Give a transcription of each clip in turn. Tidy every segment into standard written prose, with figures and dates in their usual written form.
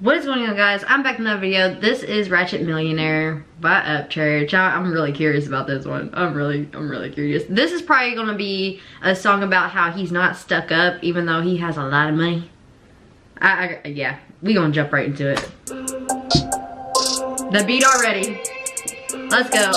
What is going on, guys? I'm back in another video. This is Ratchet Millionaire by Upchurch. I'm really curious about this one. I'm really curious. This is probably gonna be a song about how he's not stuck up even though he has a lot of money. Yeah, we gonna jump right into it. The beat already. Let's go.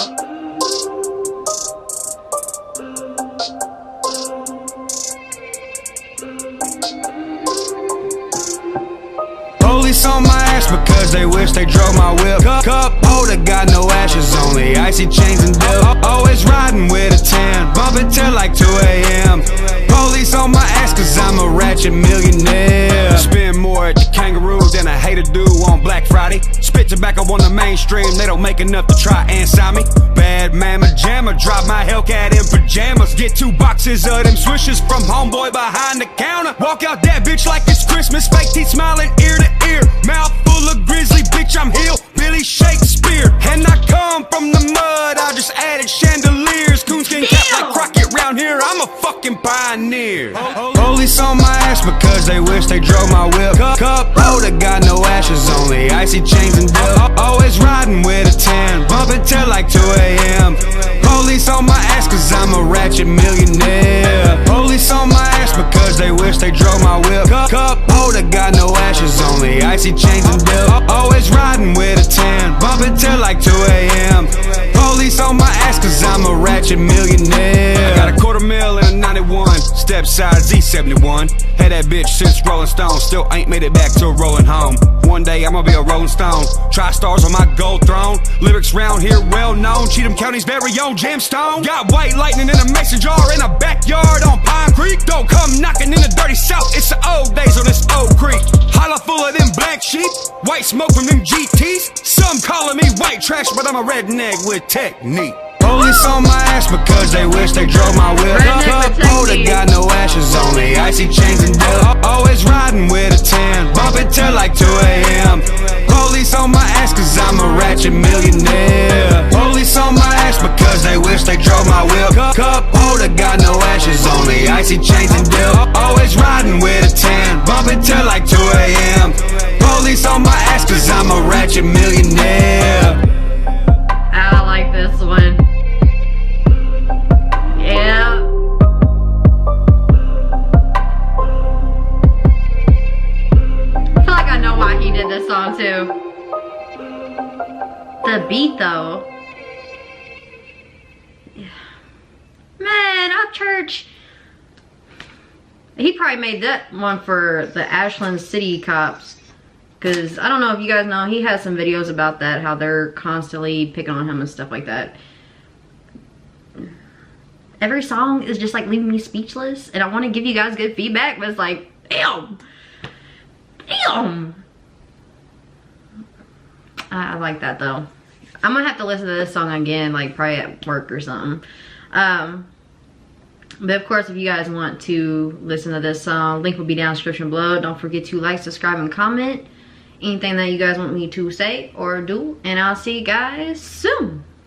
Police on my ass because they wish they drove my whip. Cup holder got no ashes, only icy chains and dip. Always riding with a 10, bumping till like 2 a.m. Police on my ass cause I'm a ratchet millionaire. Spend more at the Kangaroo than a hater do on Black Friday. Spit tobacco on the mainstream, they don't make enough to try and sign me. Bad mama jammer, drop my Hellcat in pajamas. Get 2 boxes of them swishes from homeboy behind the counter. Walk out that bitch like it's Christmas, fake teeth smiling ear to ear. Mouth full of grizzly, bitch, I'm Billy Shakespeare. And I come from the mud, I just added chandeliers. Coonskin cap like Crockett round here, I'm a fucking pioneer. Police on my ass because they wish they drove my whip. Cup holder got no ashes, only icy chains and dip. Always riding with a 10, bumping till like 2 a.m. Police on my ass cause I'm a ratchet millionaire. Police on my ass because they wish they drove my whip. Cup holder got no ashes, only icy chains and dip. Always riding with a 10, bumping till like 2 a.m. Police on my ass cause I'm a ratchet millionaire. I got a $250,000 and a 91, step size Z71. Had that bitch since Rolling Stone, still ain't made it back to a rolling home. One day I'm gonna be a Rolling Stone, Tri-stars on my gold throne. Lyrics round here well known, Cheatham County's very own gemstone. Got white lightning in a mason jar in a backyard on Pine Creek. Don't come knocking in the dirty south, it's the old days on this old creek. Holla full of them black sheep, white smoke from them GTs. Some calling me white trash, but I'm a redneck with technique. Police on my ass because they wish they drove my whip. Cup holder got no ashes, only icy chains and dip. Always riding with a 10, bumping till like 2 a.m. Police on my ass cause I'm a ratchet millionaire. Police on my ass because they wish they drove my whip. Cup holder got no ashes, only icy chains and dip. Always riding with a 10, bumping till like 2 a.m. Police on my ass cause I'm a ratchet millionaire. I like this one. Yeah. I feel like I know why he did this song too. The beat though. Yeah. Man, Upchurch. He probably made that one for the Ashland City cops. Because I don't know if you guys know, he has some videos about that, how they're constantly picking on him and stuff like that. Every song is just like leaving me speechless, and I want to give you guys good feedback, but it's like, damn. I like that though. I'm gonna have to listen to this song again, like probably at work or something. But of course, if you guys want to listen to this song, link will be down in the description below. Don't forget to like, subscribe, and comment anything that you guys want me to say or do, and I'll see you guys soon.